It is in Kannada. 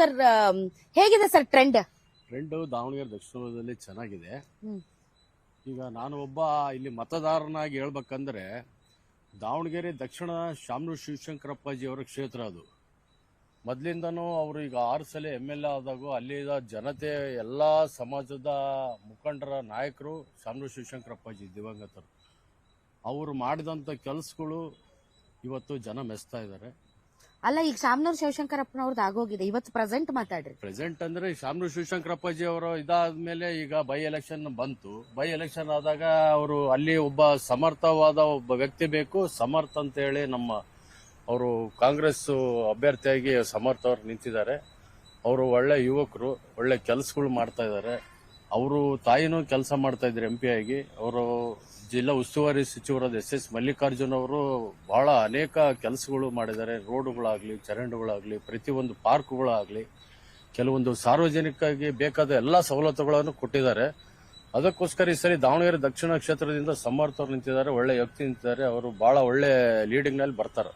ಸರ್ ಹೇಗಿದೆ ಸರ್ ಟ್ರೆಂಡ್? ದಾವಣಗೆರೆ ದಕ್ಷಿಣದಲ್ಲಿ ಚೆನ್ನಾಗಿದೆ. ಈಗ ನಾನು ಒಬ್ಬ ಇಲ್ಲಿ ಮತದಾರನಾಗಿ ಹೇಳ್ಬೇಕಂದ್ರೆ ದಾವಣಗೆರೆ ದಕ್ಷಿಣ ಶಾಮನೂರು ಶಿವಶಂಕರಪ್ಪಾಜಿ ಅವರ ಕ್ಷೇತ್ರ ಅದು. ಮೊದಲಿಂದನೂ ಅವರು ಈಗ 6 ಸಲ MLA ಆದಾಗೂ ಅಲ್ಲಿದ ಜನತೆ ಎಲ್ಲಾ ಸಮಾಜದ ಮುಖಂಡರ ನಾಯಕರು ಶಾಮನೂರು ಶಿವಶಂಕರಪ್ಪಾಜಿ ದಿವಂಗತರು. ಅವರು ಮಾಡಿದಂತ ಕೆಲಸಗಳು ಇವತ್ತು ಜನ ಮೆಚ್ತಾ ಇದ್ದಾರೆ. ಅಲ್ಲ, ಈಗ ಶಾಮನೂರು ಶಿವಶಂಕರಪ್ಪನವ್ರದ್ದು ಆಗೋಗಿದೆ, ಇವತ್ತು ಪ್ರೆಸೆಂಟ್ ಮಾತಾಡ್ರಿ. ಪ್ರೆಸೆಂಟ್ ಅಂದ್ರೆ ಶಾಮನೂರು ಶಿವಶಂಕರಪ್ಪಾಜಿ ಅವರು ಇದಾದ್ಮೇಲೆ ಈಗ ಬೈ ಎಲೆಕ್ಷನ್ ಬಂತು. ಬೈ ಎಲೆಕ್ಷನ್ ಆದಾಗ ಅವರು ಅಲ್ಲಿ ಒಬ್ಬ ಸಮರ್ಥವಾದ ಒಬ್ಬ ವ್ಯಕ್ತಿ ಬೇಕು. ಸಮರ್ಥ ಅಂತ ಹೇಳಿ ಅವರು ಕಾಂಗ್ರೆಸ್ ಅಭ್ಯರ್ಥಿಯಾಗಿ ಸಮರ್ಥ ಅವರು ನಿಂತಿದ್ದಾರೆ. ಅವರು ಒಳ್ಳೆ ಯುವಕರು, ಒಳ್ಳೆ ಕೆಲಸಗಳು ಮಾಡ್ತಾ ಇದ್ದಾರೆ. ಅವರು ತಾಯಿನೂ ಕೆಲಸ ಮಾಡ್ತಾ ಇದ್ರು MP ಆಗಿ. ಅವರು ಜಿಲ್ಲಾ ಉಸ್ತುವಾರಿ ಸಚಿವರಾದ SS ಮಲ್ಲಿಕಾರ್ಜುನ್ ಅವರು ಬಹಳ ಅನೇಕ ಕೆಲಸಗಳು ಮಾಡಿದ್ದಾರೆ. ರೋಡ್ಗಳಾಗ್ಲಿ, ಚರಂಡಿಗಳಾಗ್ಲಿ, ಪ್ರತಿಯೊಂದು ಪಾರ್ಕ್ಗಳಾಗ್ಲಿ, ಕೆಲವೊಂದು ಸಾರ್ವಜನಿಕರಿಗೆ ಬೇಕಾದ ಎಲ್ಲಾ ಸವಲತ್ತುಗಳನ್ನು ಕೊಟ್ಟಿದ್ದಾರೆ. ಅದಕ್ಕೋಸ್ಕರ ಈ ಸರಿ ದಾವಣಗೆರೆ ದಕ್ಷಿಣ ಕ್ಷೇತ್ರದಿಂದ ಸಮರ್ಥ ಅವರು ನಿಂತಿದ್ದಾರೆ. ಒಳ್ಳೆ ವ್ಯಕ್ತಿ ನಿಂತಿದ್ದಾರೆ. ಅವರು ಬಹಳ ಒಳ್ಳೆ ಲೀಡಿಂಗ್ ನಲ್ಲಿ ಬರ್ತಾರೆ.